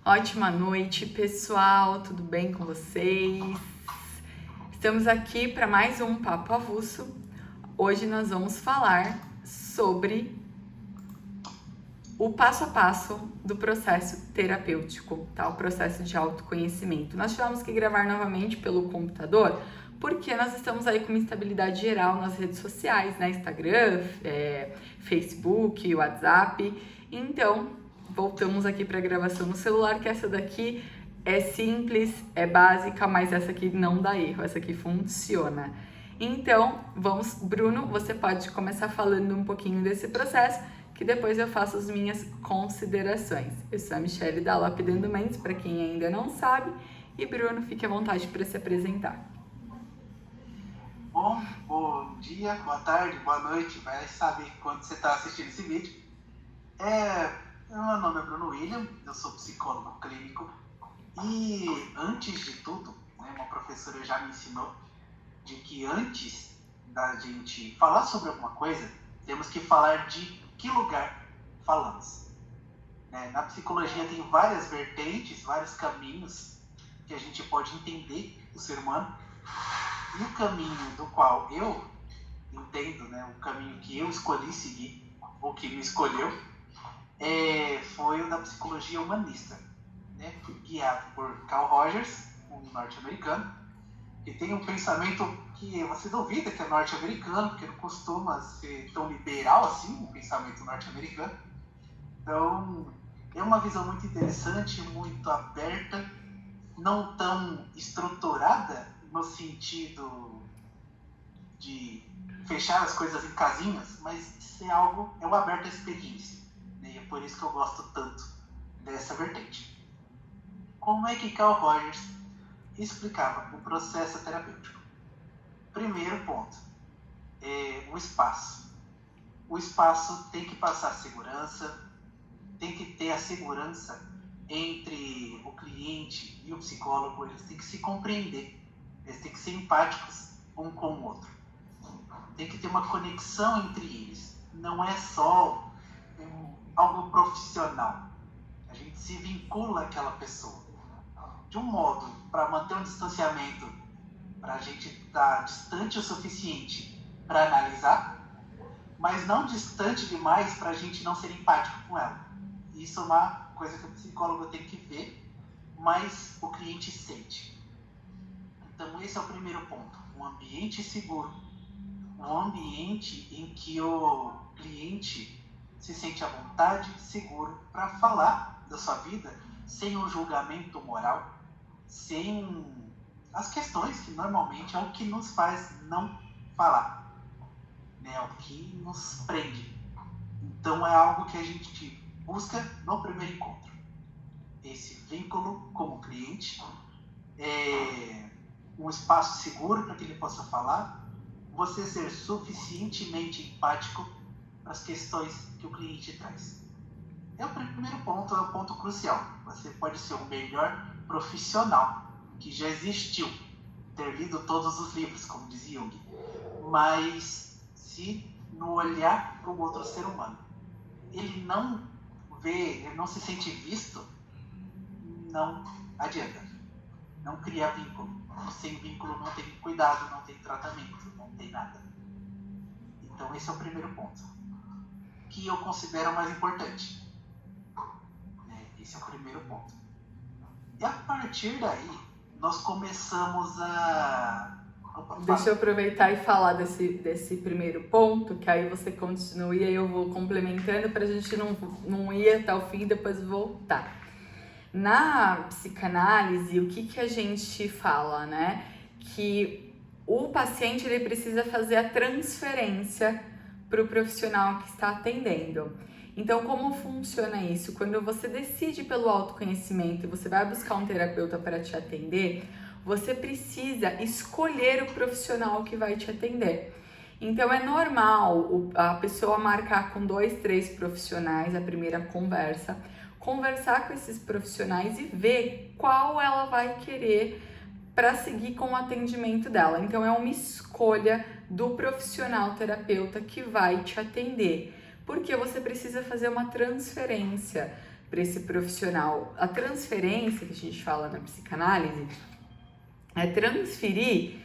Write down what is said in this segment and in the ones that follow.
Ótima noite, pessoal, tudo bem com vocês? Estamos aqui para mais um Papo Avulso. Hoje nós vamos falar sobre o passo a passo do processo terapêutico, tá? O processo de autoconhecimento. Nós tivemos que gravar novamente pelo computador porque nós estamos aí com uma instabilidade geral nas redes sociais, né? Instagram, Facebook, WhatsApp. Então, voltamos aqui para a gravação no celular, que essa daqui é simples, é básica, mas essa aqui não dá erro, essa aqui funciona. Então, vamos, Bruno, você pode começar falando um pouquinho desse processo, que depois eu faço as minhas considerações. Eu sou a Michelle da Lapidando Mentes, para quem ainda não sabe, e Bruno, fique à vontade para se apresentar. Bom dia, boa tarde, boa noite, vai saber quando você está assistindo esse vídeo. Meu nome é Bruno William, eu sou psicólogo clínico e antes de tudo, uma professora já me ensinou de que antes da gente falar sobre alguma coisa, temos que falar de que lugar falamos. Na psicologia tem várias vertentes, vários caminhos que a gente pode entender o ser humano. E o caminho do qual eu entendo, o caminho que eu escolhi seguir, ou que me escolheu, foi o da psicologia humanista, guiado por Carl Rogers, um norte-americano, que tem um pensamento que você duvida que é norte-americano, porque não costuma ser tão liberal assim, o pensamento norte-americano. Então, é uma visão muito interessante, muito aberta, não tão estruturada, no sentido de fechar as coisas em casinhas, mas isso é um aberto à experiência. E é por isso que eu gosto tanto dessa vertente. Como é que Carl Rogers explicava o processo terapêutico? Primeiro ponto, o espaço. O espaço tem que passar segurança, tem que ter a segurança entre o cliente e o psicólogo, eles têm que se compreender. Eles têm que ser empáticos um com o outro. Tem que ter uma conexão entre eles. Não é só algo profissional. A gente se vincula àquela pessoa. De um modo, para manter um distanciamento, para a gente estar distante o suficiente para analisar, mas não distante demais para a gente não ser empático com ela. Isso é uma coisa que o psicólogo tem que ver, mas o cliente sente. Então, esse é o primeiro ponto, um ambiente seguro, um ambiente em que o cliente se sente à vontade, seguro, para falar da sua vida sem um julgamento moral, sem as questões que normalmente é o que nos faz não falar, é o que nos prende. Então, é algo que a gente busca no primeiro encontro. Esse vínculo com o cliente, um espaço seguro para que ele possa falar, você ser suficientemente empático para as questões que o cliente traz. É o primeiro ponto, é o ponto crucial. Você pode ser o melhor profissional que já existiu, ter lido todos os livros, como dizia Jung, mas se no olhar para o outro ser humano ele não vê, ele não se sente visto, não adianta. Não cria vínculo. Sem vínculo não tem cuidado, não tem tratamento, não tem nada. Então esse é o primeiro ponto, que eu considero o mais importante. Esse é o primeiro ponto. E a partir daí, nós começamos a... Deixa eu aproveitar e falar desse primeiro ponto, que aí você continua e aí eu vou complementando para a gente não ir até o fim e depois voltar. Na psicanálise, o que a gente fala, Que o paciente ele precisa fazer a transferência para o profissional que está atendendo. Então, como funciona isso? Quando você decide pelo autoconhecimento e você vai buscar um terapeuta para te atender, você precisa escolher o profissional que vai te atender. Então, é normal a pessoa marcar com 2, 3 profissionais a primeira conversa, conversar com esses profissionais e ver qual ela vai querer para seguir com o atendimento dela. Então, é uma escolha do profissional terapeuta que vai te atender, porque você precisa fazer uma transferência para esse profissional. A transferência que a gente fala na psicanálise é transferir.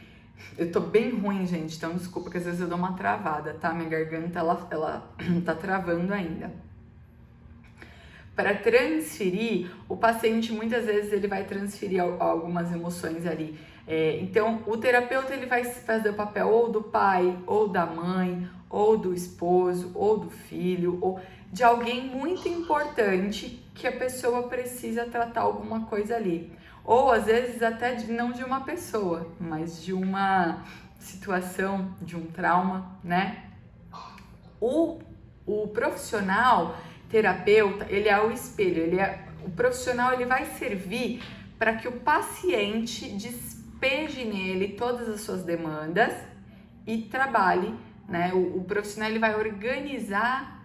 Eu tô bem ruim, gente, então desculpa que às vezes eu dou uma travada, tá? Minha garganta, ela tá travando ainda. Para transferir, o paciente muitas vezes ele vai transferir algumas emoções ali. Então, o terapeuta ele vai fazer o papel ou do pai, ou da mãe, ou do esposo, ou do filho, ou de alguém muito importante que a pessoa precisa tratar alguma coisa ali. Ou às vezes até não de uma pessoa, mas de uma situação, de um trauma, né? O profissional terapeuta, ele é o espelho, o profissional ele vai servir para que o paciente despeje nele todas as suas demandas e trabalhe, né? O profissional ele vai organizar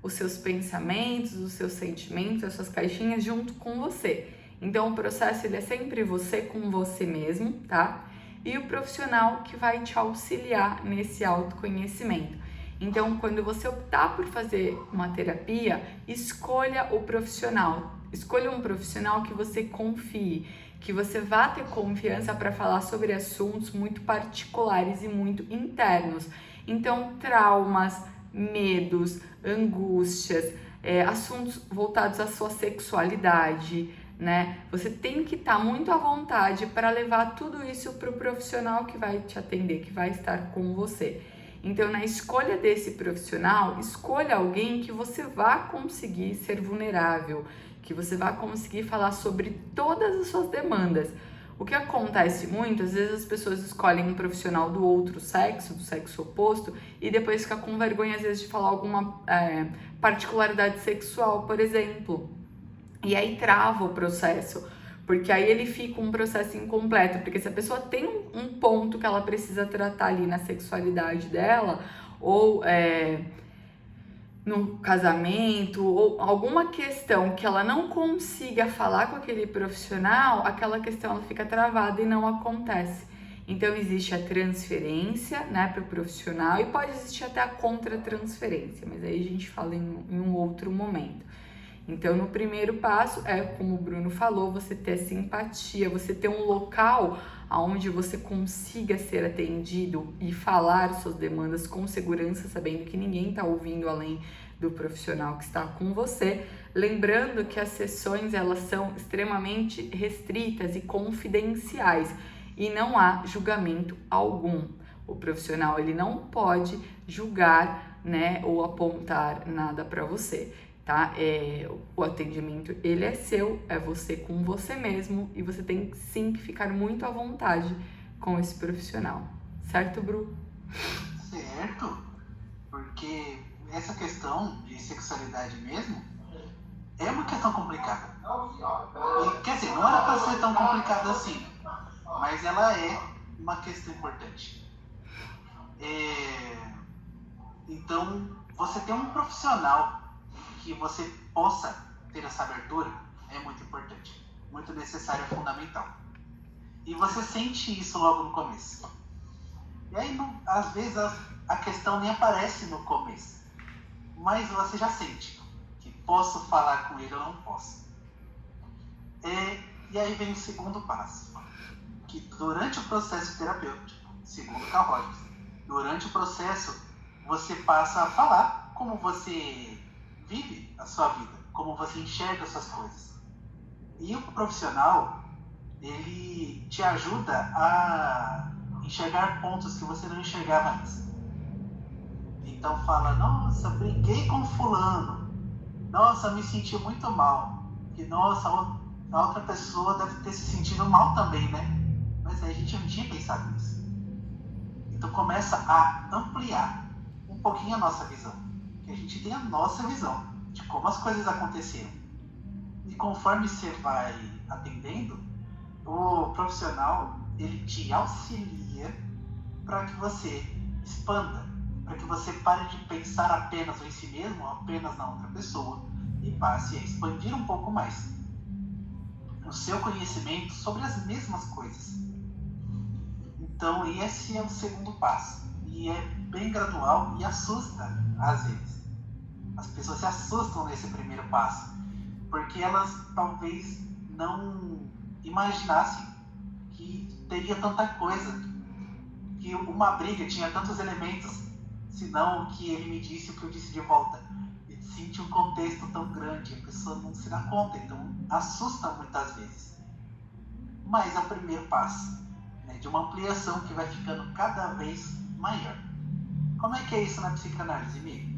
os seus pensamentos, os seus sentimentos, as suas caixinhas junto com você. Então o processo ele é sempre você com você mesmo, tá? E o profissional que vai te auxiliar nesse autoconhecimento. Então, quando você optar por fazer uma terapia, escolha o profissional. Escolha um profissional que você confie, que você vá ter confiança para falar sobre assuntos muito particulares e muito internos. Então, traumas, medos, angústias, assuntos voltados à sua sexualidade, né? Você tem que estar muito à vontade para levar tudo isso para o profissional que vai te atender, que vai estar com você. Então, na escolha desse profissional, escolha alguém que você vá conseguir ser vulnerável, que você vá conseguir falar sobre todas as suas demandas. O que acontece muito, às vezes as pessoas escolhem um profissional do outro sexo, do sexo oposto, e depois fica com vergonha, às vezes, de falar alguma particularidade sexual, por exemplo. E aí trava o processo, porque aí ele fica um processo incompleto, porque se a pessoa tem um ponto que ela precisa tratar ali na sexualidade dela, ou no casamento, ou alguma questão que ela não consiga falar com aquele profissional, aquela questão ela fica travada e não acontece. Então existe a transferência, né, para o profissional, e pode existir até a contra-transferência, mas aí a gente fala em um outro momento. Então, no primeiro passo como o Bruno falou, você ter simpatia, você ter um local onde você consiga ser atendido e falar suas demandas com segurança, sabendo que ninguém está ouvindo além do profissional que está com você. Lembrando que as sessões elas são extremamente restritas e confidenciais e não há julgamento algum. O profissional ele não pode julgar, né, ou apontar nada para você. Tá? O atendimento ele é seu, é você com você mesmo e você tem sim que ficar muito à vontade com esse profissional, certo, Bru? Certo, porque essa questão de sexualidade mesmo é uma questão complicada. E, quer dizer, não era para ser tão complicada assim, mas ela é uma questão importante. Então, você ter um profissional que você possa ter essa abertura é muito importante, muito necessário, é fundamental. E você sente isso logo no começo. E aí, às vezes, a questão nem aparece no começo, mas você já sente que posso falar com ele ou não posso. E aí vem o segundo passo, que durante o processo terapêutico, segundo Carl Rogers, durante o processo você passa a falar como você vive a sua vida, como você enxerga as suas coisas. E o profissional, ele te ajuda a enxergar pontos que você não enxergava antes. Então fala, nossa, briguei com fulano, nossa, me senti muito mal, que nossa, a outra pessoa deve ter se sentido mal também, né? Mas aí a gente não tinha pensado nisso. Então começa a ampliar um pouquinho a nossa visão. Que a gente tem a nossa visão de como as coisas aconteceram. E conforme você vai atendendo, o profissional ele te auxilia para que você expanda, para que você pare de pensar apenas em si mesmo, apenas na outra pessoa, e passe a expandir um pouco mais o seu conhecimento sobre as mesmas coisas. Então esse é o segundo passo, e é bem gradual e assusta às vezes. As pessoas se assustam nesse primeiro passo, porque elas talvez não imaginassem que teria tanta coisa, que uma briga tinha tantos elementos, senão o que ele me disse, o que eu disse de volta. Ele sente um contexto tão grande, a pessoa não se dá conta, então assusta muitas vezes. Mas é o primeiro passo, né, de uma ampliação que vai ficando cada vez maior. Como é que é isso na psicanálise, Mi?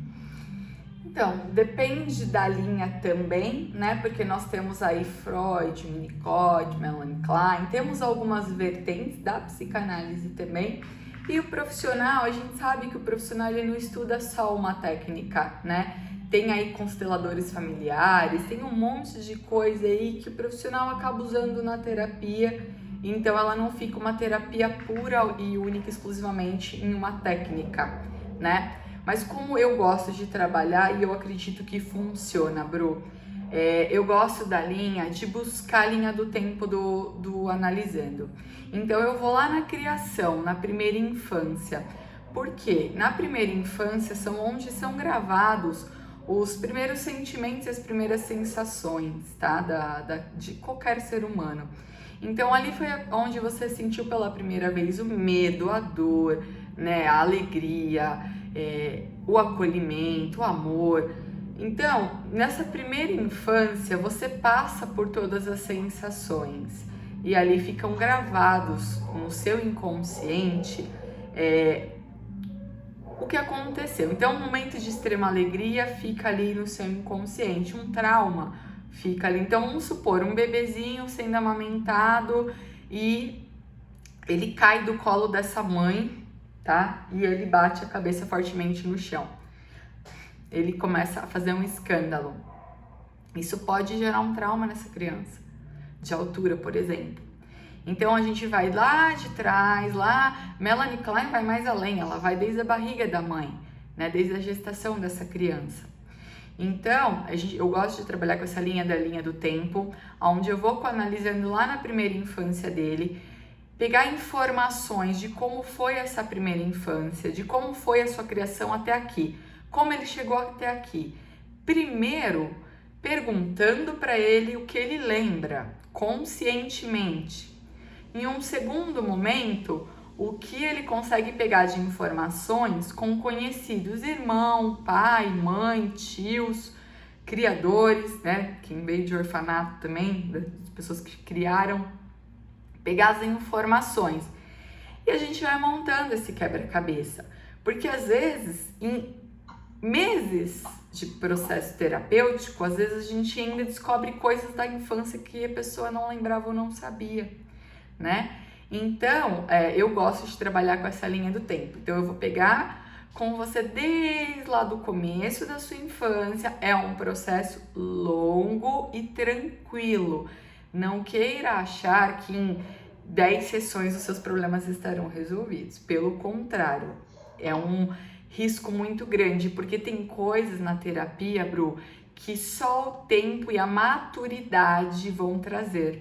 Então, depende da linha também, né? Porque nós temos aí Freud, Winnicott, Melanie Klein, temos algumas vertentes da psicanálise também. E o profissional, a gente sabe que o profissional ele não estuda só uma técnica, né? Tem aí consteladores familiares, tem um monte de coisa aí que o profissional acaba usando na terapia. Então ela não fica uma terapia pura e única exclusivamente em uma técnica, né? Mas como eu gosto de trabalhar e eu acredito que funciona, Bru, eu gosto da linha de buscar a linha do tempo do analisando. Então eu vou lá na criação, na primeira infância. Por quê? Na primeira infância são onde são gravados os primeiros sentimentos e as primeiras sensações, tá? De qualquer ser humano. Então ali foi onde você sentiu pela primeira vez o medo, a dor, né? A alegria, o acolhimento, o amor. Então, nessa primeira infância, você passa por todas as sensações e ali ficam gravados no seu inconsciente o que aconteceu. Então, um momento de extrema alegria fica ali no seu inconsciente, um trauma fica ali. Então, vamos supor, um bebezinho sendo amamentado e ele cai do colo dessa mãe, tá? E ele bate a cabeça fortemente no chão. Ele começa a fazer um escândalo. Isso pode gerar um trauma nessa criança, de altura, por exemplo. Então a gente vai lá de trás, lá, Melanie Klein vai mais além, ela vai desde a barriga da mãe, né? Desde a gestação dessa criança. Então, eu gosto de trabalhar com essa linha da linha do tempo, onde eu vou analisando lá na primeira infância dele, pegar informações de como foi essa primeira infância, de como foi a sua criação até aqui, como ele chegou até aqui. Primeiro, perguntando para ele o que ele lembra, conscientemente. Em um segundo momento, o que ele consegue pegar de informações com conhecidos, irmão, pai, mãe, tios, criadores, né? Quem veio de orfanato também, das pessoas que criaram, pegar as informações. E a gente vai montando esse quebra-cabeça, porque às vezes, em meses de processo terapêutico, às vezes a gente ainda descobre coisas da infância que a pessoa não lembrava ou não sabia, né? Então, eu gosto de trabalhar com essa linha do tempo. Então, eu vou pegar com você desde lá do começo da sua infância. É um processo longo e tranquilo. Não queira achar que em 10 sessões os seus problemas estarão resolvidos. Pelo contrário, é um risco muito grande, porque tem coisas na terapia, Bru, que só o tempo e a maturidade vão trazer.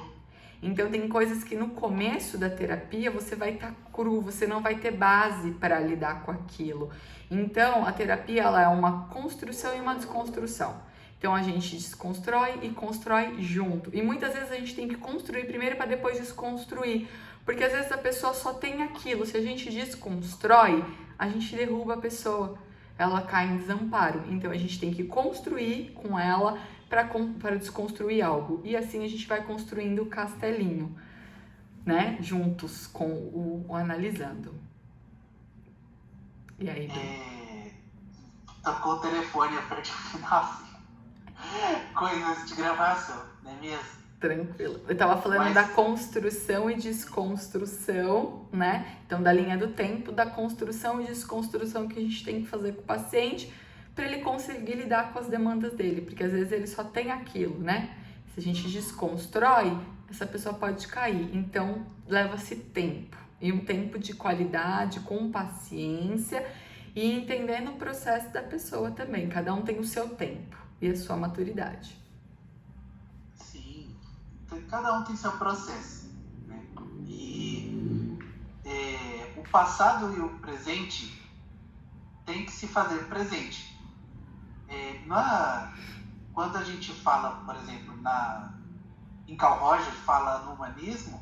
Então tem coisas que no começo da terapia você vai estar cru, você não vai ter base para lidar com aquilo. Então a terapia ela é uma construção e uma desconstrução. Então a gente desconstrói e constrói junto. E muitas vezes a gente tem que construir primeiro para depois desconstruir. Porque às vezes a pessoa só tem aquilo. Se a gente desconstrói, a gente derruba a pessoa. Ela cai em desamparo. Então a gente tem que construir com ela para desconstruir algo. E assim a gente vai construindo o castelinho, né? Juntos com o analisando. E aí, Tocou o telefone, eu perdi o final, assim. Coisas de gravação, não é mesmo? Tranquilo. Eu tava falando da construção e desconstrução, né? Então, da linha do tempo, da construção e desconstrução que a gente tem que fazer com o paciente para ele conseguir lidar com as demandas dele, porque às vezes ele só tem aquilo, né? Se a gente desconstrói, essa pessoa pode cair. Então, leva-se tempo. E um tempo de qualidade, com paciência e entendendo o processo da pessoa também. Cada um tem o seu tempo e a sua maturidade. Sim, cada um tem seu processo, né? E o passado e o presente tem que se fazer presente. quando a gente fala, por exemplo, em Carl Rogers, fala no humanismo,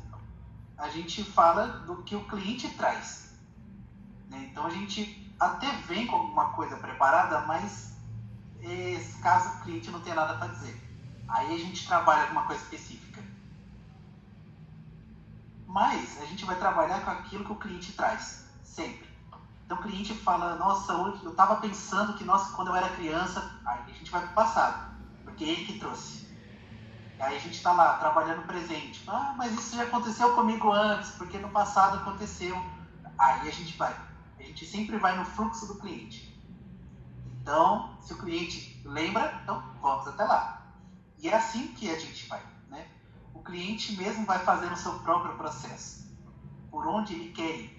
a gente fala do que o cliente traz, né? Então a gente até vem com alguma coisa preparada, mas caso o cliente não tenha nada para dizer, aí a gente trabalha com uma coisa específica. Mas a gente vai trabalhar com aquilo que o cliente traz, sempre. Então o cliente fala, nossa, hoje eu estava pensando que, nossa, quando eu era criança, aí a gente vai para o passado, porque é ele que trouxe. Aí a gente está lá, trabalhando no presente. Ah, mas isso já aconteceu comigo antes, porque no passado aconteceu. Aí a gente vai. A gente sempre vai no fluxo do cliente. Então, se o cliente lembra, então vamos até lá. E é assim que a gente vai, né? O cliente mesmo vai fazendo o seu próprio processo, por onde ele quer ir.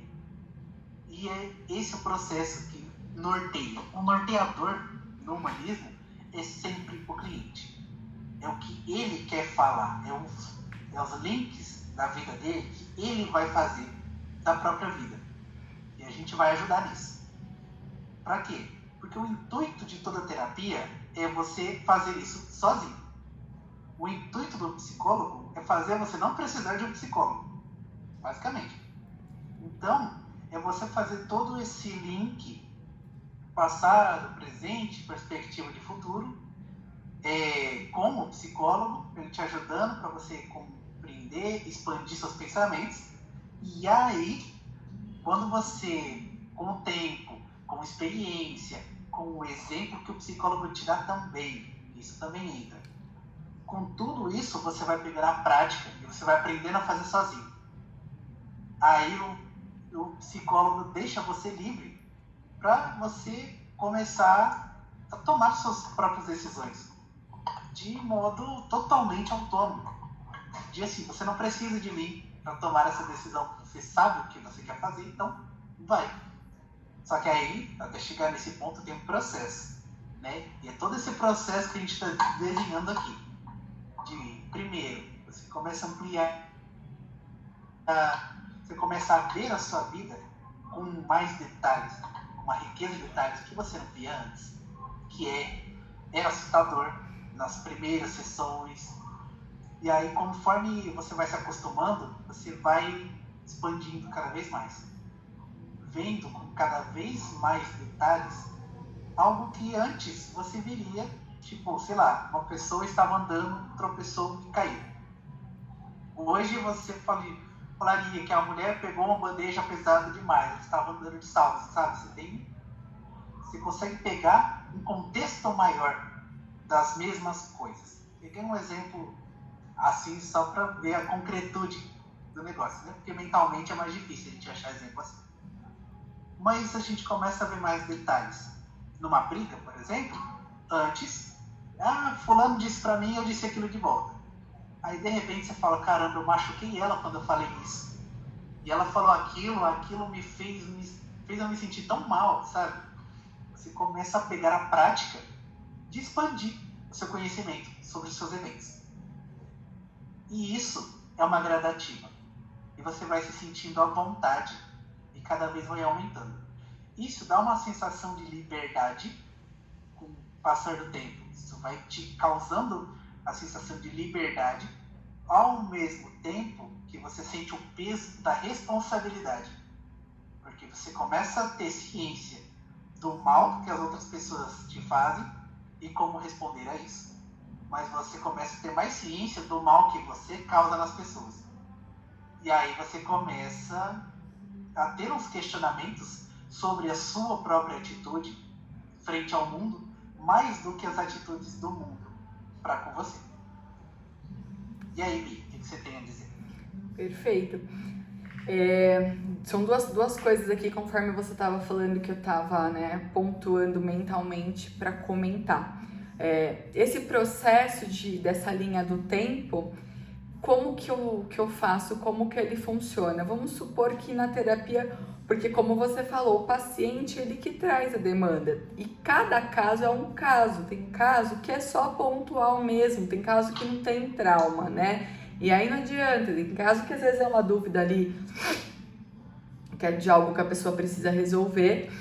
E é esse o processo que norteia. O norteador no humanismo é sempre o cliente. É o que ele quer falar, é os links da vida dele que ele vai fazer da própria vida. E a gente vai ajudar nisso. Para quê? Porque o intuito de toda terapia é você fazer isso sozinho. O intuito do psicólogo é fazer você não precisar de um psicólogo, basicamente. Então, é você fazer todo esse link, passado, presente, perspectiva de futuro, como psicólogo, ele te ajudando para você compreender, expandir seus pensamentos. E aí, quando você, com o tempo, com experiência, com o exemplo que o psicólogo te dá também, isso também entra. Com tudo isso, você vai pegar a prática e você vai aprendendo a fazer sozinho. Aí o psicólogo deixa você livre para você começar a tomar suas próprias decisões de modo totalmente autônomo. De assim, você não precisa de mim para tomar essa decisão. Você sabe o que você quer fazer, então vai. Só que aí, até chegar nesse ponto, tem um processo, né? E é todo esse processo que a gente está desenhando aqui. Primeiro, você começa a ampliar, você começa a ver a sua vida com mais detalhes, uma riqueza de detalhes que você não via antes, que é assustador nas primeiras sessões. E aí, conforme você vai se acostumando, você vai expandindo cada vez mais, vendo com cada vez mais detalhes algo que antes você viria, tipo, sei lá, uma pessoa estava andando, tropeçou e caiu. Hoje você falaria que a mulher pegou uma bandeja pesada demais, estava andando de salto, sabe? Você consegue pegar um contexto maior das mesmas coisas. Peguei um exemplo assim só para ver a concretude do negócio, né? Porque mentalmente é mais difícil a gente achar exemplo assim. Mas a gente começa a ver mais detalhes. Numa briga, por exemplo, antes, fulano disse pra mim e eu disse aquilo de volta. Aí de repente você fala, caramba, eu machuquei ela quando eu falei isso. E ela falou aquilo me fez eu me sentir tão mal, sabe? Você começa a pegar a prática de expandir o seu conhecimento sobre os seus eventos. E isso é uma gradativa. E você vai se sentindo à vontade e cada vez vai aumentando. Isso dá uma sensação de liberdade com o passar do tempo. Isso vai te causando a sensação de liberdade, ao mesmo tempo que você sente o peso da responsabilidade. Porque você começa a ter ciência do mal que as outras pessoas te fazem e como responder a isso. Mas você começa a ter mais ciência do mal que você causa nas pessoas. E aí você começa a ter uns questionamentos sobre a sua própria atitude frente ao mundo, mais do que as atitudes do mundo para com você. E aí, Bi, o que você tem a dizer? Perfeito. São duas coisas aqui, conforme você estava falando, que eu estava, né, pontuando mentalmente para comentar. Esse processo dessa linha do tempo, como que eu faço, como que ele funciona? Vamos supor que na terapia, porque como você falou, o paciente ele que traz a demanda e cada caso é um caso, tem caso que é só pontual mesmo, tem caso que não tem trauma, né? E aí não adianta, tem caso que às vezes é uma dúvida ali, que é de algo que a pessoa precisa resolver.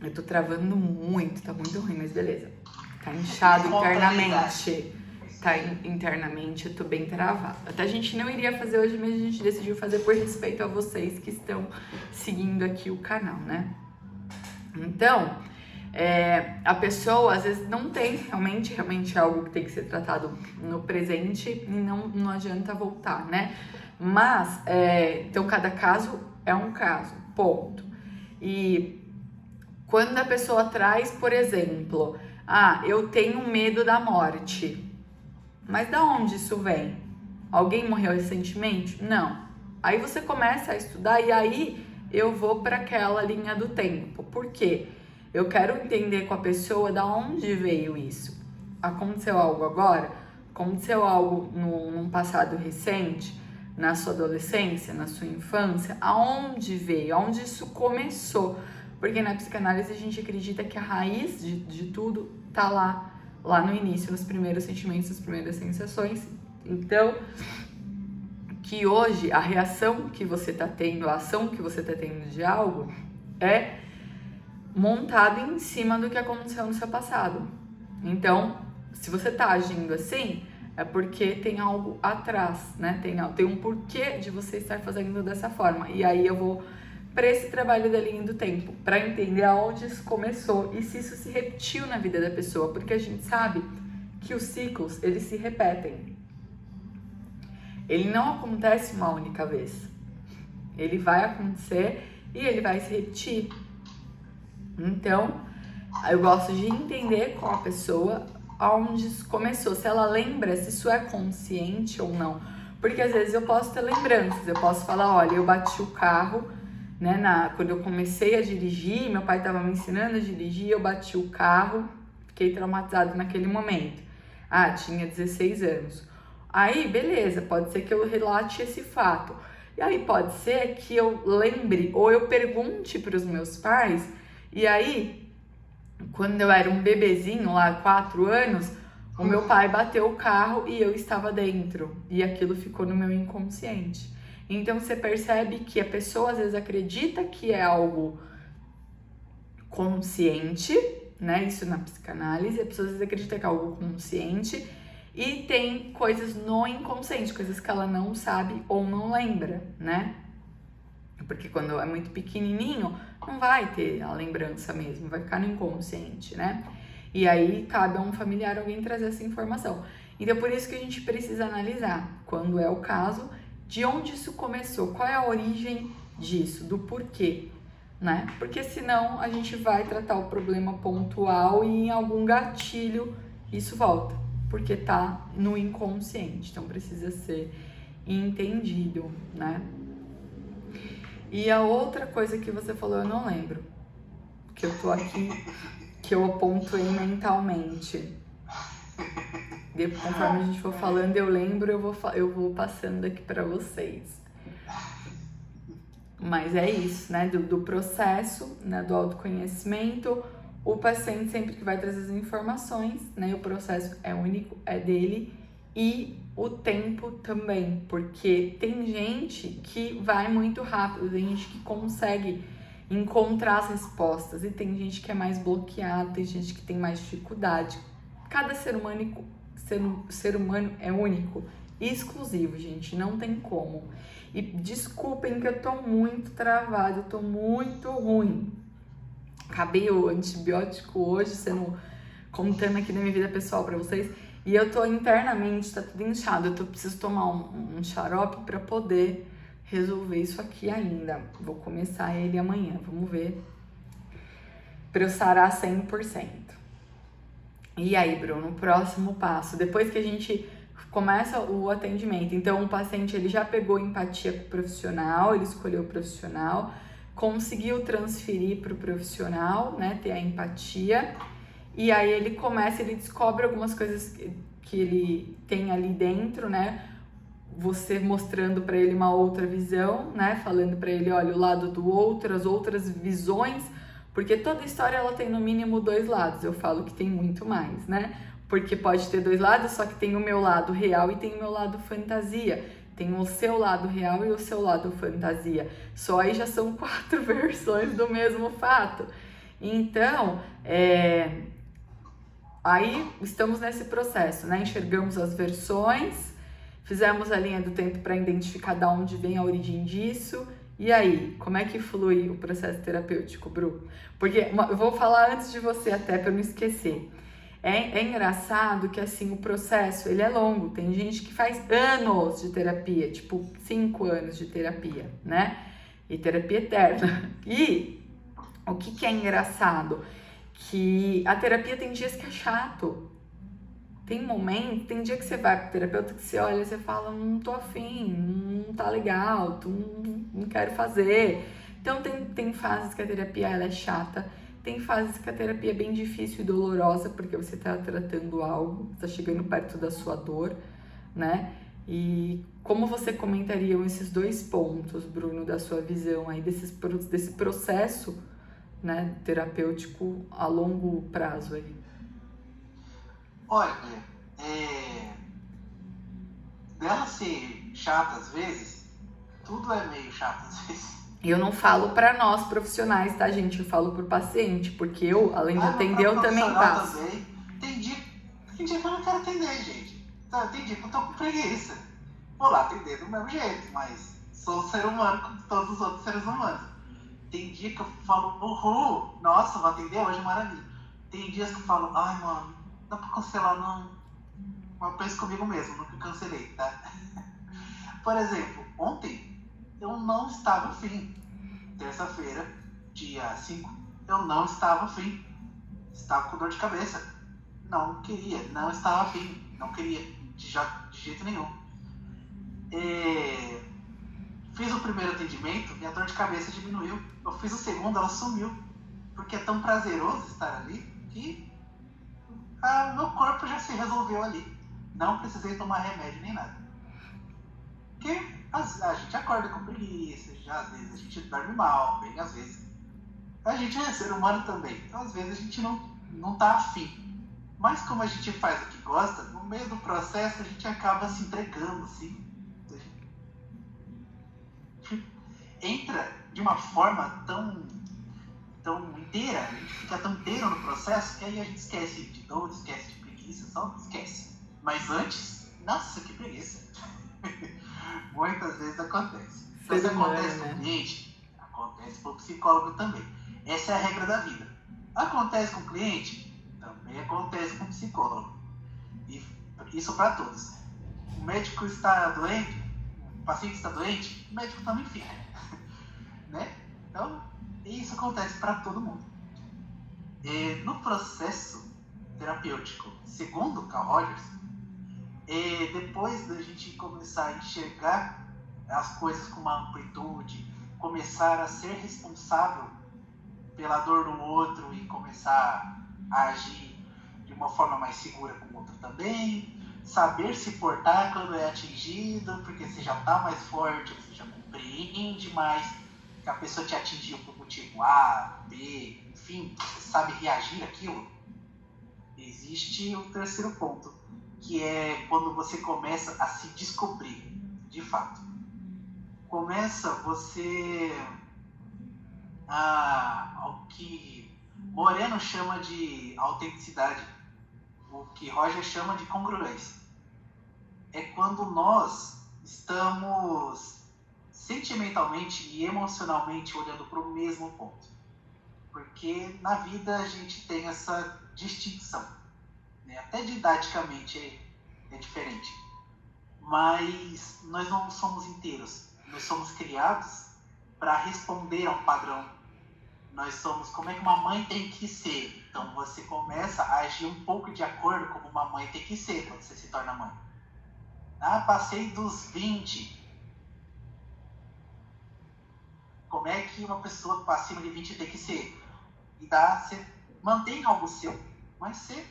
Eu tô travando muito, tá muito ruim, mas beleza. Tá inchado Espontaneidade. internamente. Internamente, eu tô bem travada. Até a gente não iria fazer hoje, mas a gente decidiu fazer por respeito a vocês que estão seguindo aqui o canal, né? Então, a pessoa às vezes não tem realmente é algo que tem que ser tratado no presente e não adianta voltar, né? Mas, então cada caso é um caso, ponto. E quando a pessoa traz, por exemplo, eu tenho medo da morte. Mas da onde isso vem? Alguém morreu recentemente? Não. Aí você começa a estudar e aí eu vou para aquela linha do tempo. Por quê? Eu quero entender com a pessoa da onde veio isso. Aconteceu algo agora? Aconteceu algo num passado recente? Na sua adolescência? Na sua infância? Aonde veio? Aonde isso começou? Porque na psicanálise a gente acredita que a raiz de tudo tá lá no início, nos primeiros sentimentos, nas primeiras sensações. Então, que hoje a reação que você tá tendo, a ação que você tá tendo de algo é montada em cima do que aconteceu no seu passado. Então, se você tá agindo assim, é porque tem algo atrás, né? Tem um porquê de você estar fazendo dessa forma. E aí eu vou para esse trabalho da linha do tempo, para entender aonde isso começou e se isso se repetiu na vida da pessoa, porque a gente sabe que os ciclos, eles se repetem. Ele não acontece uma única vez. Ele vai acontecer e ele vai se repetir. Então, eu gosto de entender com a pessoa aonde isso começou, se ela lembra, se isso é consciente ou não. Porque às vezes eu posso ter lembranças, eu posso falar, olha, eu bati o carro, né, quando eu comecei a dirigir, meu pai estava me ensinando a dirigir, eu bati o carro, fiquei traumatizado naquele momento. Tinha 16 anos. Aí, beleza, pode ser que eu relate esse fato. E aí pode ser que eu lembre, ou eu pergunte para os meus pais, e aí, quando eu era um bebezinho lá, 4 anos, o meu pai bateu o carro e eu estava dentro. E aquilo ficou no meu inconsciente. Então você percebe que a pessoa às vezes acredita que é algo consciente, né? Isso na psicanálise, a pessoa às vezes acredita que é algo consciente e tem coisas no inconsciente, coisas que ela não sabe ou não lembra, né? Porque quando é muito pequenininho, não vai ter a lembrança mesmo, vai ficar no inconsciente, né? E aí cabe a um familiar alguém trazer essa informação. Então por isso que a gente precisa analisar, quando é o caso, de onde isso começou, qual é a origem disso, do porquê, né? Porque senão a gente vai tratar o problema pontual e em algum gatilho isso volta, porque tá no inconsciente, então precisa ser entendido, né? E a outra coisa que você falou, eu não lembro, que eu tô aqui, que eu pontuei mentalmente. Conforme a gente for falando, eu lembro, eu vou passando aqui para vocês. Mas é isso, né? Do processo, né? Do autoconhecimento, o paciente sempre que vai trazer as informações, né? O processo é único, é dele. E o tempo também, porque tem gente que vai muito rápido, tem gente que consegue encontrar as respostas e tem gente que é mais bloqueada, tem gente que tem mais dificuldade. Cada ser humano é único e exclusivo, gente, não tem como. E desculpem que eu tô muito travada, eu tô muito ruim. Acabei o antibiótico hoje, contando aqui da minha vida pessoal pra vocês, e eu tô internamente, tá tudo inchado, preciso tomar um xarope pra poder resolver isso aqui ainda. Vou começar ele amanhã, vamos ver, pra eu sarar 100%. E aí, Bruno, o próximo passo, depois que a gente começa o atendimento, então o paciente ele já pegou empatia com o profissional, ele escolheu o profissional, conseguiu transferir para o profissional, né, ter a empatia, e aí ele descobre algumas coisas que ele tem ali dentro, né, você mostrando para ele uma outra visão, né, falando para ele, olha, o lado do outro, as outras visões, porque toda história ela tem no mínimo 2 lados, eu falo que tem muito mais, né? Porque pode ter 2 lados, só que tem o meu lado real e tem o meu lado fantasia. Tem o seu lado real e o seu lado fantasia. Só aí já são 4 versões do mesmo fato. Então, aí estamos nesse processo, né? Enxergamos as versões, fizemos a linha do tempo para identificar de onde vem a origem disso. E aí, como é que flui o processo terapêutico, Bru? Porque eu vou falar antes de você até para não esquecer. É engraçado que assim, o processo ele é longo. Tem gente que faz anos de terapia, tipo 5 anos de terapia, né? E terapia eterna. E o que é engraçado? Que a terapia tem dias que é chato. Tem dia que você vai pro terapeuta que você olha e você fala, não tô afim, não tá legal, não quero fazer. Então tem fases que a terapia ela é chata, tem fases que a terapia é bem difícil e dolorosa, porque você tá tratando algo, tá chegando perto da sua dor, né? E como você comentariam esses dois pontos, Bruno, da sua visão aí desse processo, né, terapêutico a longo prazo aí? Olha, dela ser chata às vezes, tudo é meio chato às vezes. Eu não falo para nós profissionais, tá, gente? Eu falo pro paciente, porque eu, além de atender, eu também passo. Também. Tem dia que eu não quero atender, gente. Tem dia que eu tô com preguiça. Vou lá atender do mesmo jeito, mas sou um ser humano como todos os outros seres humanos. Tem dia que eu falo, uhul, nossa, vou atender hoje, maravilha. Tem dias que eu falo, ai, mano, dá pra cancelar, não. Mas eu penso comigo mesmo, nunca cancelei, tá? Por exemplo, ontem eu não estava afim. Terça-feira, dia 5, eu não estava afim. Estava com dor de cabeça. Não queria, não estava afim. Não queria, de jeito nenhum. Fiz o primeiro atendimento e a dor de cabeça diminuiu. Eu fiz o segundo, ela sumiu. Porque é tão prazeroso estar ali que meu corpo já se resolveu ali. Não precisei tomar remédio nem nada. Porque a gente acorda com preguiça, às vezes a gente dorme mal, bem às vezes. A gente é ser humano também, então às vezes a gente não tá afim. Mas como a gente faz o que gosta, no meio do processo a gente acaba se entregando, assim. A gente entra de uma forma tão inteira, a gente fica tão inteiro no processo que aí a gente esquece de dor, esquece de preguiça, só esquece. Mas antes, nossa, que preguiça. Muitas vezes acontece. Então, se acontece com o cliente, acontece com o psicólogo também. Essa é a regra da vida. Acontece com o cliente, também acontece com o psicólogo. E isso para todos. O médico está doente, o paciente está doente, o médico também fica. Né? Então, isso acontece para todo mundo. No processo terapêutico, segundo Carl Rogers, depois da gente começar a enxergar as coisas com uma amplitude, começar a ser responsável pela dor do outro e começar a agir de uma forma mais segura com o outro também, saber se portar quando é atingido, porque você já está mais forte, você já compreende mais que a pessoa te atingiu por motivo A, B, enfim, você sabe reagir àquilo. Existe o terceiro ponto, que é quando você começa a se descobrir, de fato. Começa você ao que Moreno chama de autenticidade, o que Roger chama de congruência. É quando nós estamos sentimentalmente e emocionalmente olhando para o mesmo ponto. Porque na vida a gente tem essa distinção, né? Até didaticamente é diferente. Mas nós não somos inteiros. Nós somos criados para responder a um padrão. Nós somos como é que uma mãe tem que ser. Então você começa a agir um pouco de acordo com como uma mãe tem que ser quando você se torna mãe. Passei dos 20. Como é que uma pessoa acima de 20 tem que ser? E você mantém algo seu, mas você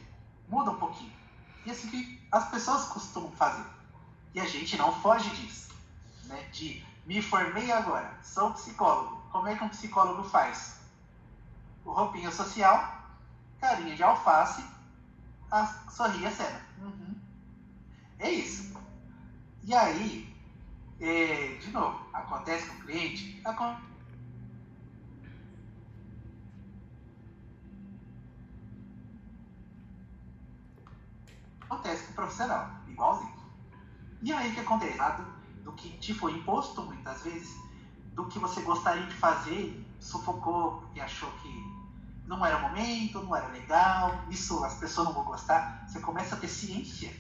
muda um pouquinho. E assim que as pessoas costumam fazer. E a gente não foge disso. Né? De me formei agora, sou psicólogo. Como é que um psicólogo faz? O roupinha social, carinha de alface, sorri a cena. É isso. E aí, de novo, acontece com o cliente, acontece com o profissional, igualzinho. E aí o que acontece? Do que te foi imposto muitas vezes, do que você gostaria de fazer, sufocou porque achou que não era o momento, não era legal, isso as pessoas não vão gostar. Você começa a ter ciência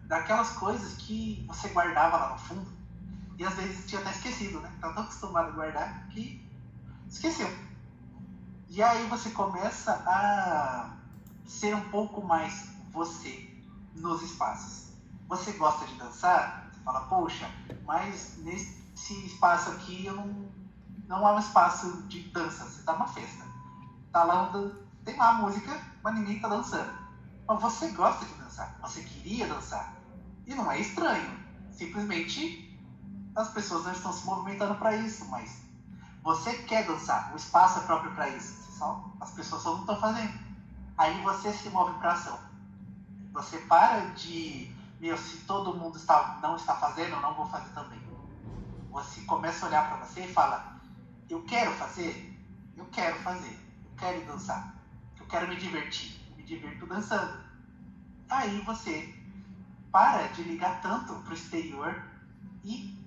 daquelas coisas que você guardava lá no fundo e às vezes tinha até esquecido, né? Tá tão acostumado a guardar que esqueceu. E aí você começa a ser um pouco mais você nos espaços. Você gosta de dançar? Você fala, poxa, mas nesse espaço aqui eu não é um espaço de dança, você tá numa festa. Tá lá, tem lá a música, mas ninguém tá dançando. Mas você gosta de dançar, você queria dançar. E não é estranho, simplesmente as pessoas não estão se movimentando para isso, mas você quer dançar, o espaço é próprio para isso. As pessoas só não estão fazendo. Aí você se move para ação. Você para de, se todo mundo não está fazendo, eu não vou fazer também. Você começa a olhar para você e fala, eu quero fazer, eu quero dançar, eu quero me divertir, me divirto dançando. Aí você para de ligar tanto pro exterior e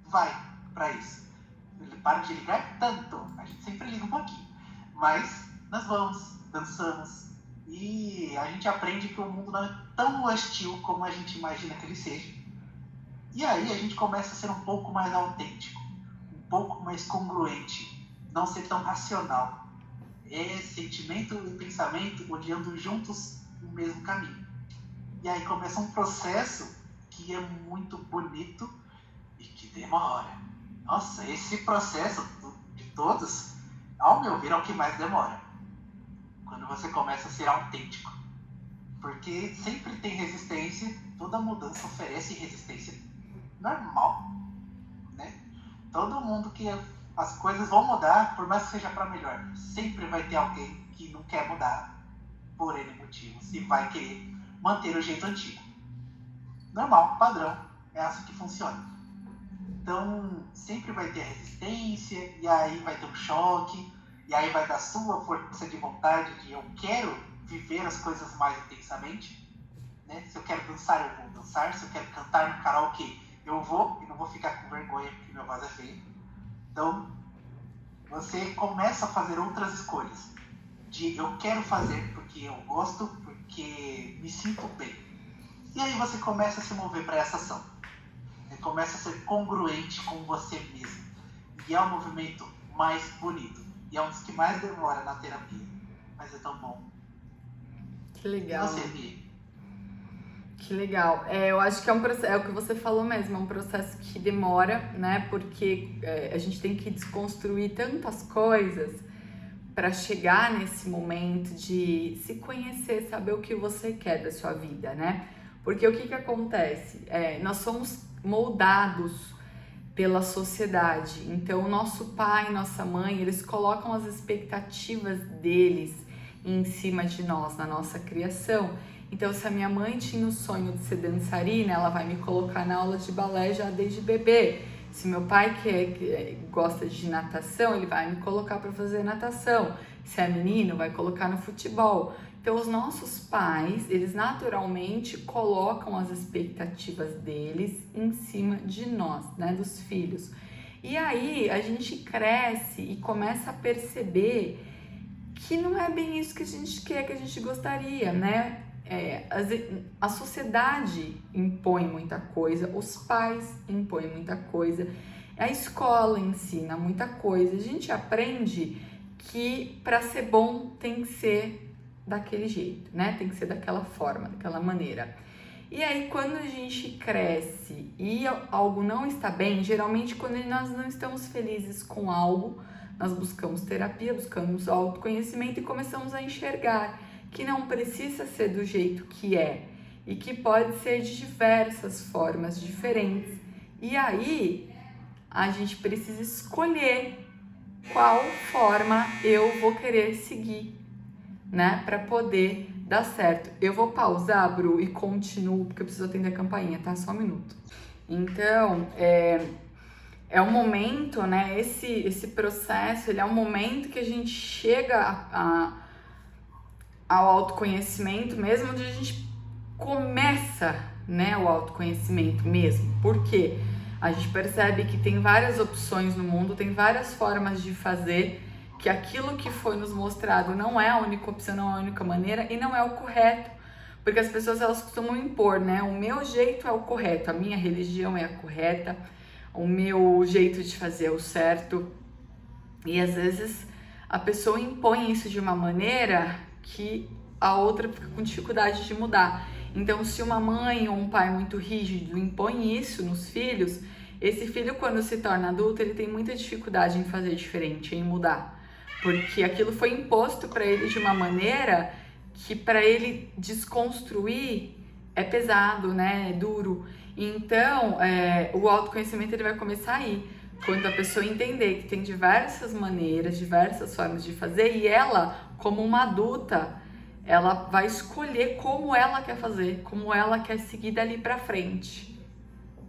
vai para isso. Ele para de ligar tanto, a gente sempre liga um pouquinho, mas nós vamos, dançamos e a gente aprende que o mundo não é tão hostil como a gente imagina que ele seja. E aí a gente começa a ser um pouco mais autêntico, um pouco mais congruente, não ser tão racional. É sentimento e pensamento olhando juntos no mesmo caminho. E aí começa um processo que é muito bonito e que demora. Nossa, esse processo de todos, ao meu ver, é o que mais demora. Quando você começa a ser autêntico. Porque sempre tem resistência, toda mudança oferece resistência normal, né? Todo mundo que as coisas vão mudar, por mais que seja para melhor, sempre vai ter alguém que não quer mudar por N motivos e vai querer manter o jeito antigo. Normal, padrão, é assim que funciona. Então, sempre vai ter resistência, e aí vai ter um choque, e aí vai dar sua força de vontade de eu quero viver as coisas mais intensamente, né? Se eu quero dançar, eu vou dançar. Se eu quero cantar no karaokê, eu vou, e não vou ficar com vergonha porque minha voz é feia. Então, você começa a fazer outras escolhas. De eu quero fazer porque eu gosto, porque me sinto bem. E aí você começa a se mover para essa ação. Você começa a ser congruente com você mesmo. E é o movimento mais bonito. E é um dos que mais demora na terapia. Mas é tão bom. Que legal. E você, Bia? Que legal. Eu acho que é um processo, é o que você falou mesmo, é um processo que demora, né? Porque a gente tem que desconstruir tantas coisas para chegar nesse momento de se conhecer, saber o que você quer da sua vida, né? Porque o que acontece? Nós somos moldados pela sociedade. Então, nosso pai, nossa mãe, eles colocam as expectativas deles em cima de nós, na nossa criação. Então, se a minha mãe tinha o sonho de ser dançarina, ela vai me colocar na aula de balé já desde bebê. Se meu pai que gosta de natação, ele vai me colocar para fazer natação. Se é menino, vai colocar no futebol. Então, os nossos pais, eles naturalmente colocam as expectativas deles em cima de nós, né, dos filhos. E aí, a gente cresce e começa a perceber que não é bem isso que a gente quer, que a gente gostaria, né? A sociedade impõe muita coisa, os pais impõem muita coisa, a escola ensina muita coisa. A gente aprende que para ser bom tem que ser daquele jeito, né? Tem que ser daquela forma, daquela maneira. E aí, quando a gente cresce e algo não está bem, geralmente quando nós não estamos felizes com algo, nós buscamos terapia, buscamos autoconhecimento e começamos a enxergar que não precisa ser do jeito que é e que pode ser de diversas formas diferentes. E aí, a gente precisa escolher qual forma eu vou querer seguir, né, para poder dar certo. Eu vou pausar, Bru, e continuo, porque eu preciso atender a campainha, tá? Só um minuto. Então, é um momento, né, esse processo, ele é um momento que a gente chega ao autoconhecimento mesmo, onde a gente começa, né, o autoconhecimento mesmo. Por quê? A gente percebe que tem várias opções no mundo, tem várias formas de fazer, que aquilo que foi nos mostrado não é a única opção, não é a única maneira e não é o correto. Porque as pessoas, elas costumam impor, né? O meu jeito é o correto, a minha religião é a correta, o meu jeito de fazer é o certo. E às vezes a pessoa impõe isso de uma maneira que a outra fica com dificuldade de mudar. Então, se uma mãe ou um pai muito rígido impõe isso nos filhos, esse filho, quando se torna adulto, ele tem muita dificuldade em fazer diferente, em mudar. Porque aquilo foi imposto para ele de uma maneira que para ele desconstruir é pesado, né? É duro. Então, o autoconhecimento ele vai começar aí. Quando a pessoa entender que tem diversas maneiras, diversas formas de fazer, e ela, como uma adulta, ela vai escolher como ela quer fazer, como ela quer seguir dali pra frente.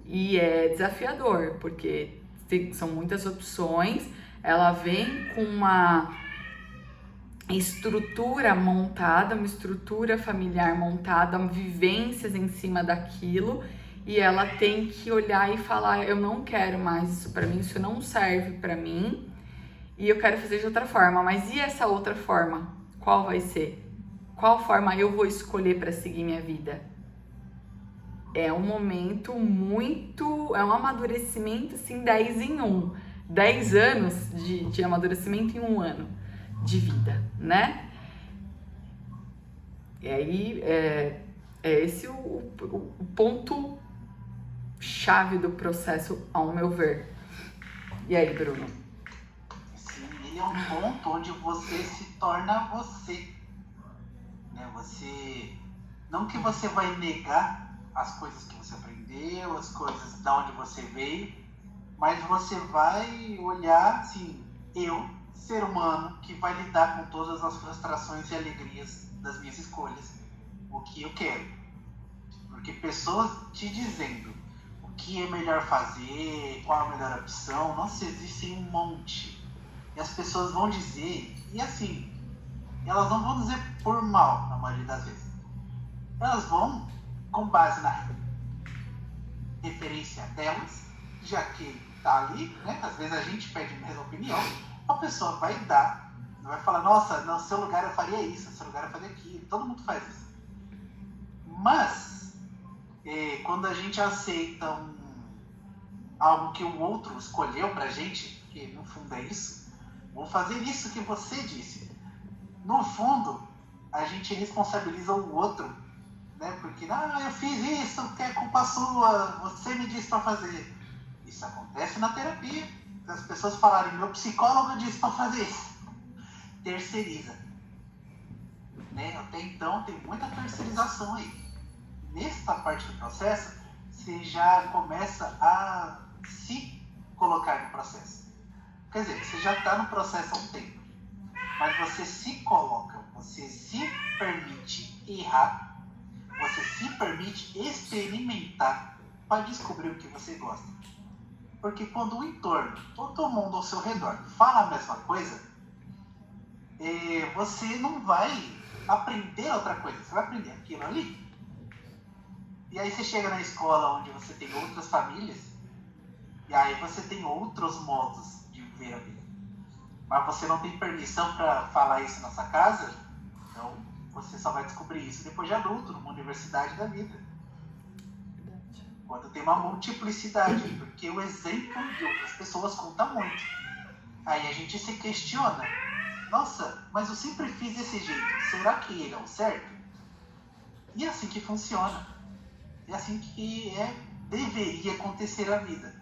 E é desafiador, porque são muitas opções, ela vem com uma estrutura montada, uma estrutura familiar montada, vivências em cima daquilo, e ela tem que olhar e falar: eu não quero mais isso pra mim, isso não serve pra mim, e eu quero fazer de outra forma. Mas e essa outra forma? Qual vai ser? Qual forma eu vou escolher para seguir minha vida? É um momento muito... é um amadurecimento, assim, 10 em 1. 10 anos de amadurecimento em 1 ano de vida, né? E aí, é esse o ponto-chave do processo, ao meu ver. E aí, Bruno? Sim, ele é um ponto onde você se torna você. Né? Não que você vai negar as coisas que você aprendeu, as coisas da onde você veio, mas você vai olhar assim, eu, ser humano, que vai lidar com todas as frustrações e alegrias das minhas escolhas, o que eu quero. Porque pessoas te dizendo o que é melhor fazer, qual a melhor opção, nossa, existem um monte. E as pessoas vão dizer, e assim, elas não vão dizer por mal, na maioria das vezes. Elas vão com base na referência delas, já que tá ali, né? Às vezes a gente pede a mesma opinião, a pessoa vai dar, vai falar: nossa, no seu lugar eu faria isso, no seu lugar eu faria aquilo, todo mundo faz isso. Mas, quando a gente aceita algo que o outro escolheu pra gente, que no fundo é isso, vou fazer isso que você disse. No fundo, a gente responsabiliza o outro, né? Porque, eu fiz isso, que é culpa sua, você me disse pra fazer. Isso acontece na terapia. As pessoas falarem: meu psicólogo disse pra fazer isso. Terceiriza. Né? Até então tem muita terceirização aí. Nesta parte do processo, você já começa a se colocar no processo. Quer dizer, você já está no processo há um tempo, mas você se coloca, você se permite errar, você se permite experimentar para descobrir o que você gosta. Porque quando o entorno, todo mundo ao seu redor, fala a mesma coisa, você não vai aprender outra coisa, você vai aprender aquilo ali. E aí você chega na escola onde você tem outras famílias, e aí você tem outros modos de viver a vida. Mas você não tem permissão para falar isso na sua casa, então você só vai descobrir isso depois de adulto, numa universidade da vida. Quando tem uma multiplicidade, porque o exemplo de outras pessoas conta muito. Aí a gente se questiona: nossa, mas eu sempre fiz desse jeito, será que ele é o certo? E é assim que funciona. É assim que deveria acontecer a vida.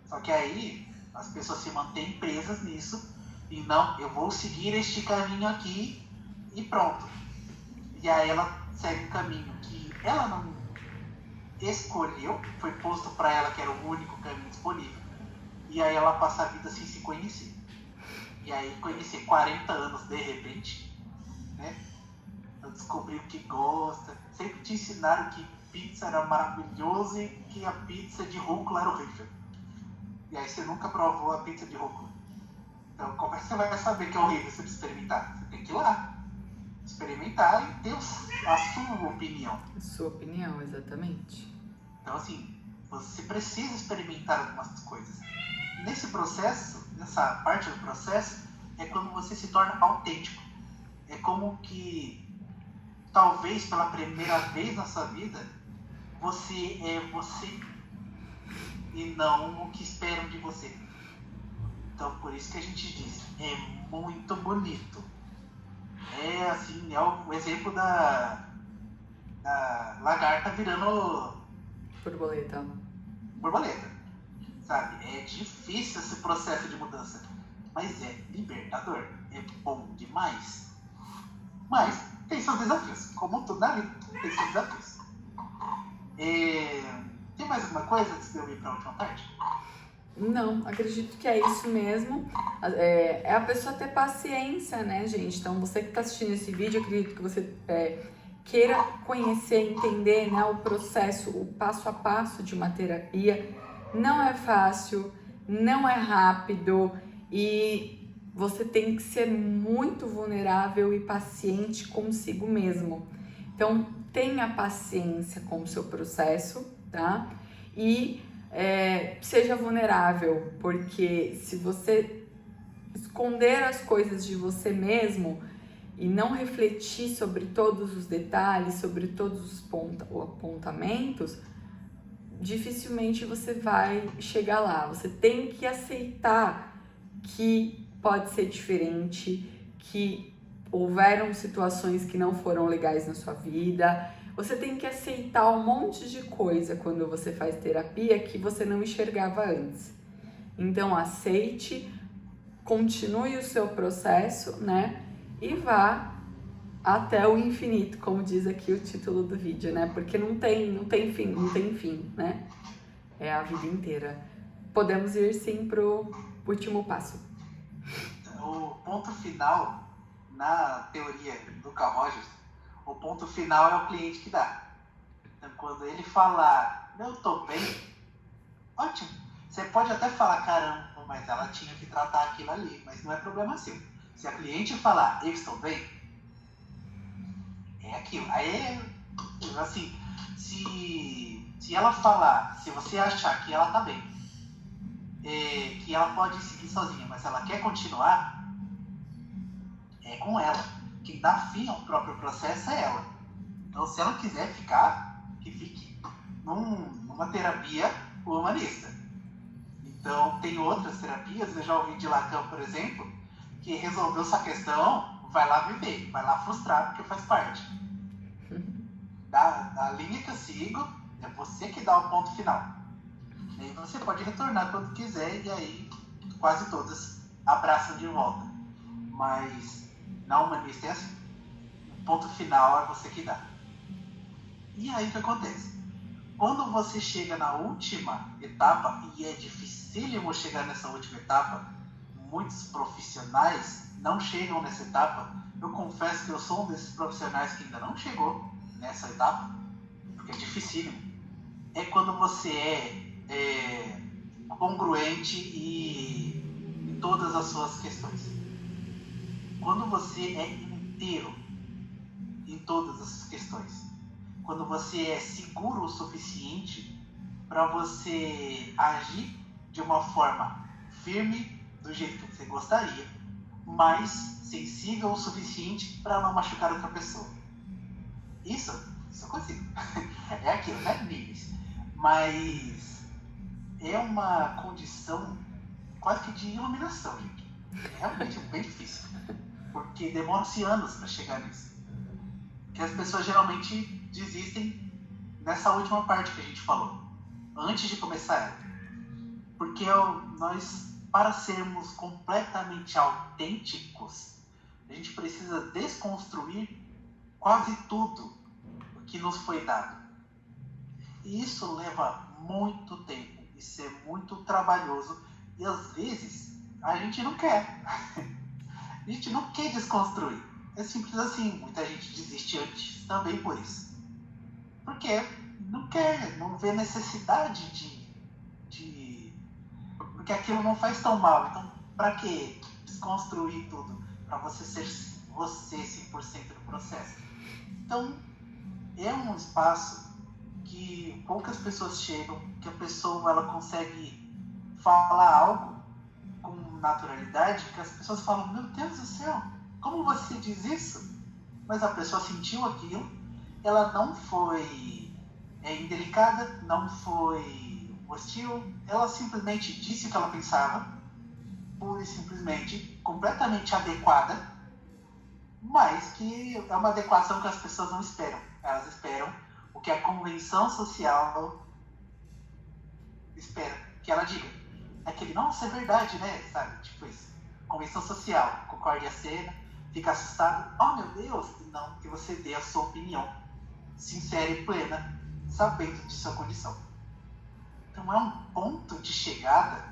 Só que aí as pessoas se mantêm presas nisso e não, eu vou seguir este caminho aqui e pronto. E aí ela segue um caminho que ela não escolheu, foi posto para ela que era o único caminho disponível. E aí ela passa a vida sem se conhecer. E aí conhecer 40 anos de repente, né? Eu descobri o que gosta. Sempre te ensinaram que pizza era maravilhoso e que a pizza de rúcula era horrível. E aí você nunca provou a pizza de rúcula. Então como é que você vai saber que é horrível? Você precisa experimentar. Você tem que ir lá. experimentar e ter a sua opinião. Sua opinião, exatamente. Então, assim, você precisa experimentar algumas coisas. Nesse processo, nessa parte do processo, é quando você se torna autêntico. É como que, talvez pela primeira vez na sua vida, você é você e não o que esperam de você. Então, por isso que a gente diz, é muito bonito. É assim, é o exemplo da lagarta virando borboleta, sabe? É difícil esse processo de mudança, mas é libertador, é bom demais. Mas tem seus desafios, como tudo na vida, tem seus desafios. Tem mais alguma coisa antes de eu ir para a última parte? Não, acredito que é isso mesmo. É a pessoa ter paciência, né, gente? Então, você que está assistindo esse vídeo, acredito que você queira conhecer, entender, né, o processo, o passo a passo de uma terapia. Não é fácil, não é rápido e você tem que ser muito vulnerável e paciente consigo mesmo. Então, tenha paciência com o seu processo, tá? E seja vulnerável, porque se você esconder as coisas de você mesmo e não refletir sobre todos os detalhes, sobre todos os apontamentos, dificilmente você vai chegar lá. Você tem que aceitar que pode ser diferente, que houveram situações que não foram legais na sua vida. Você tem que aceitar um monte de coisa quando você faz terapia que você não enxergava antes. Então, aceite, continue o seu processo, né? E vá até o infinito, como diz aqui o título do vídeo, né? Porque não tem fim, né? É a vida inteira. Podemos ir sim pro último passo. O ponto final, na teoria do Carl Rogers, o ponto final é o cliente que dá. Então, quando ele falar, eu tô bem, ótimo. Você pode até falar, caramba, mas ela tinha que tratar aquilo ali, mas não é problema seu. Se a cliente falar, eu estou bem, é aquilo. Aí, assim, se ela falar, se você achar que ela tá bem, que ela pode seguir sozinha, mas ela quer continuar, é com ela. Quem dá fim ao próprio processo é ela. Então, se ela quiser ficar, que fique numa terapia humanista. Então, tem outras terapias, eu já ouvi de Lacan, por exemplo, que resolveu essa questão, vai lá viver, vai lá frustrar, porque faz parte. Da linha que eu sigo, é você que dá o ponto final. E aí você pode retornar quando quiser, e aí quase todas abraçam de volta. Mas na humanista é assim. O ponto final é você que dá. E aí o que acontece? Quando você chega na última etapa, e é dificílimo chegar nessa última etapa, muitos profissionais não chegam nessa etapa. Eu confesso que eu sou um desses profissionais que ainda não chegou nessa etapa, porque é dificílimo. É quando você é congruente em todas as suas questões. Quando você é inteiro em todas as questões. Quando você é seguro o suficiente para você agir de uma forma firme, do jeito que você gostaria, mas sensível o suficiente para não machucar outra pessoa. Isso eu consigo. É aquilo, né, níveis? Mas é uma condição quase que de iluminação, gente. É realmente bem difícil. Porque demora-se anos para chegar nisso. Que as pessoas geralmente desistem nessa última parte que a gente falou, antes de começar ela. Porque nós, para sermos completamente autênticos, a gente precisa desconstruir quase tudo o que nos foi dado. E isso leva muito tempo, isso é muito trabalhoso, e às vezes a gente não quer. A gente não quer desconstruir. É simples assim, muita gente desiste antes também por isso. Porque não quer, não vê necessidade de... Porque aquilo não faz tão mal. Então, para que desconstruir tudo? Para você ser você 100% do processo. Então, é um espaço que poucas pessoas chegam, que a pessoa ela consegue falar algo com naturalidade, que as pessoas falam, meu Deus do céu, como você diz isso? Mas a pessoa sentiu aquilo, ela não foi indelicada, não foi hostil, ela simplesmente disse o que ela pensava, pura e simplesmente, completamente adequada, mas que é uma adequação que as pessoas não esperam. Elas esperam o que a convenção social espera que ela diga. Aquele, nossa, é verdade, né? Sabe? Tipo isso. Convenção social, concorde a cena, fica assustado. Oh, meu Deus! Não, que você dê a sua opinião sincera e plena, sabendo de sua condição. Então é um ponto de chegada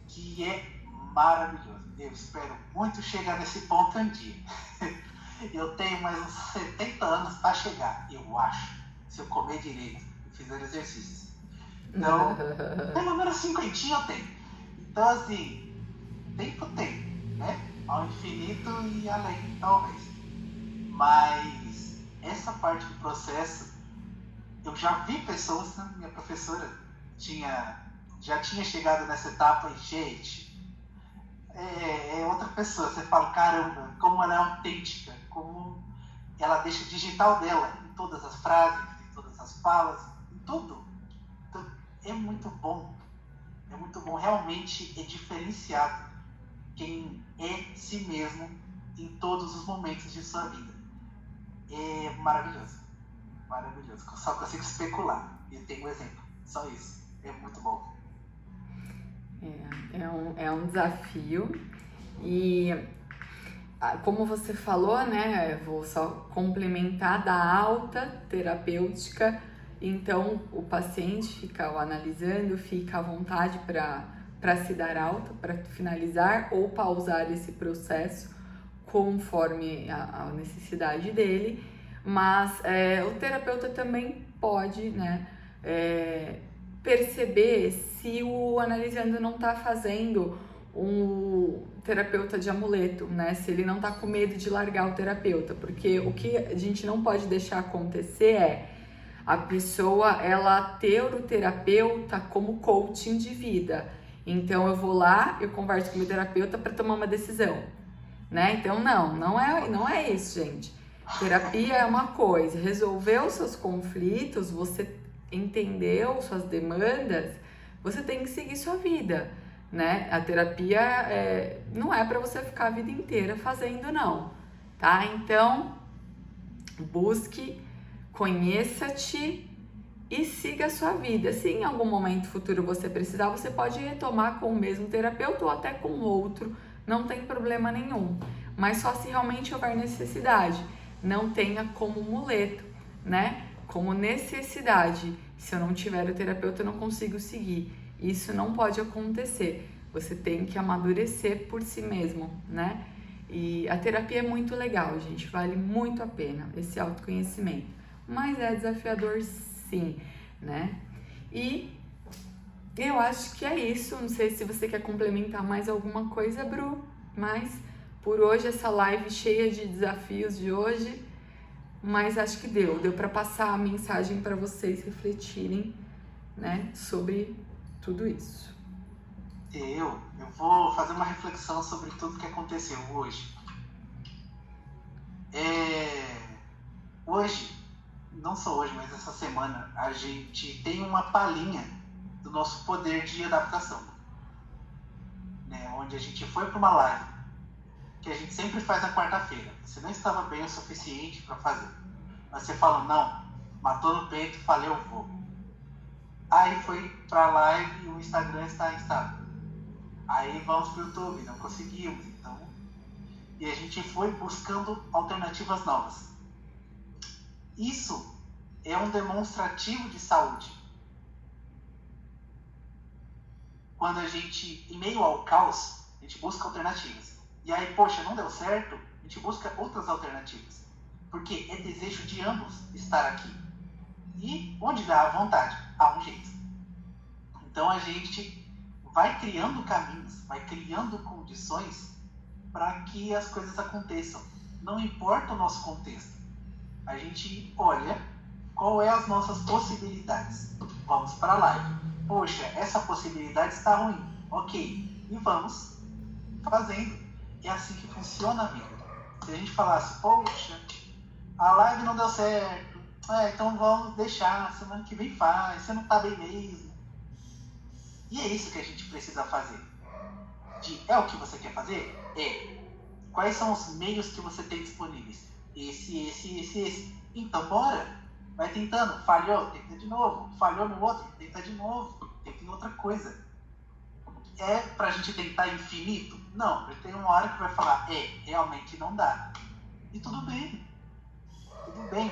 que é maravilhoso. Eu espero muito chegar nesse ponto um dia. Eu tenho mais uns 70 anos para chegar, eu acho, se eu comer direito e fizer exercícios. Então, pelo menos 50 eu tenho. Então, assim, tempo tem, né? Ao infinito e além, talvez. Mas essa parte do processo, eu já vi pessoas, né? Minha professora já tinha chegado nessa etapa e, gente, é outra pessoa. Você fala, caramba, como ela é autêntica, como ela deixa o digital dela em todas as frases, em todas as falas, em tudo. Então, é muito bom, realmente é diferenciado quem é si mesmo em todos os momentos de sua vida. É maravilhoso, maravilhoso. Só consigo especular e tenho um exemplo, só isso. É muito bom. É um desafio e como você falou, né, eu vou só complementar da alta terapêutica, então o paciente fica, o analisando, fica à vontade para se dar alta, para finalizar ou pausar esse processo conforme a necessidade dele, mas o terapeuta também pode, né, perceber se o analisando não está fazendo um terapeuta de amuleto, né? Se ele não tá com medo de largar o terapeuta, porque o que a gente não pode deixar acontecer é a pessoa ela ter o terapeuta como coaching de vida. Então eu vou lá, eu converso com o meu terapeuta para tomar uma decisão, né? Então não é isso, gente. Terapia é uma coisa, resolveu seus conflitos, você entendeu suas demandas, você tem que seguir sua vida, né? A terapia não é para você ficar a vida inteira fazendo, não, tá? Então, busque, conheça-te e siga a sua vida. Se em algum momento futuro você precisar, você pode retomar com o mesmo terapeuta ou até com outro, não tem problema nenhum. Mas só se realmente houver necessidade, não tenha como muleto, né? Como necessidade. Se eu não tiver o terapeuta, eu não consigo seguir. Isso não pode acontecer. Você tem que amadurecer por si mesmo, né? E a terapia é muito legal, gente. Vale muito a pena esse autoconhecimento. Mas é desafiador, sim, né? E eu acho que é isso. Não sei se você quer complementar mais alguma coisa, Bru. Mas por hoje, essa live cheia de desafios de hoje. Mas acho que deu para passar a mensagem para vocês refletirem, né, sobre tudo isso. Eu vou fazer uma reflexão sobre tudo que aconteceu hoje. Hoje, não só hoje, mas essa semana, a gente tem uma palhinha do nosso poder de adaptação, né? Onde a gente foi para uma live, que a gente sempre faz na quarta-feira. Você não estava bem o suficiente para fazer, mas você fala, não, matou no peito, falei, eu vou. Aí foi para a live e o Instagram está instável. Aí vamos para o YouTube, não conseguimos, então. E a gente foi buscando alternativas novas. Isso é um demonstrativo de saúde. Quando a gente, em meio ao caos, a gente busca alternativas. E aí, poxa, não deu certo, a gente busca outras alternativas. Porque é desejo de ambos estar aqui. E onde dá a vontade, há um jeito. Então a gente vai criando caminhos, vai criando condições para que as coisas aconteçam. não importa o nosso contexto. A gente olha qual é as nossas possibilidades. Vamos para a live. Poxa, essa possibilidade está ruim. Ok, e vamos fazendo. É assim que funciona a vida. Se a gente falasse, poxa, a live não deu certo, então vamos deixar, semana que vem faz, você não tá bem mesmo. E é isso que a gente precisa fazer. É o que você quer fazer? Quais são os meios que você tem disponíveis? Esse. Então bora, vai tentando, falhou, tenta de novo, falhou no outro, tenta de novo, tenta em outra coisa. É pra gente tentar infinito? Não, tem uma hora que vai falar, realmente não dá. E tudo bem,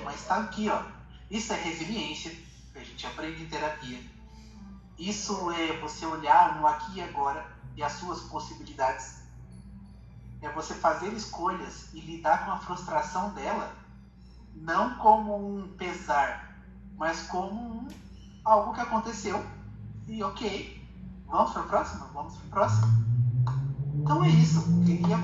mas tá aqui, ó. Isso é resiliência, que a gente aprende em terapia. Isso é você olhar no aqui e agora e as suas possibilidades. É você fazer escolhas e lidar com a frustração dela, não como um pesar, mas como algo que aconteceu. E ok, vamos para o próximo? Vamos para o próximo. Então é isso, queria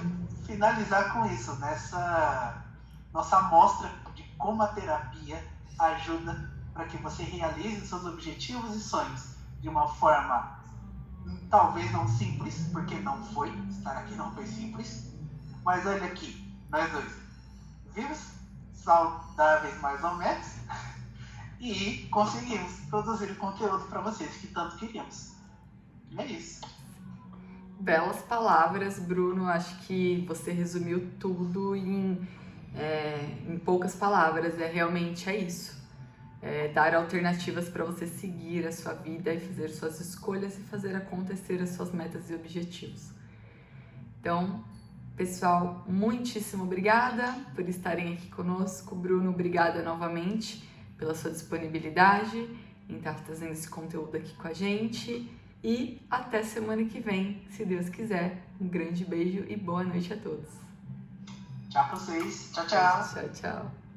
finalizar com isso, nessa nossa amostra de como a terapia ajuda para que você realize seus objetivos e sonhos de uma forma talvez não simples, porque não foi, estar aqui não foi simples, mas olha aqui, nós dois vivos, saudáveis mais ou menos, e conseguimos produzir conteúdo para vocês que tanto queríamos. E é isso. Belas palavras, Bruno. Acho que você resumiu tudo em poucas palavras. Realmente isso. Dar alternativas para você seguir a sua vida e fazer suas escolhas e fazer acontecer as suas metas e objetivos. Então, pessoal, muitíssimo obrigada por estarem aqui conosco. Bruno, obrigada novamente pela sua disponibilidade em estar trazendo esse conteúdo aqui com a gente. E até semana que vem, se Deus quiser. Um grande beijo e boa noite a todos. Tchau pra vocês. Tchau, tchau. Tchau, tchau.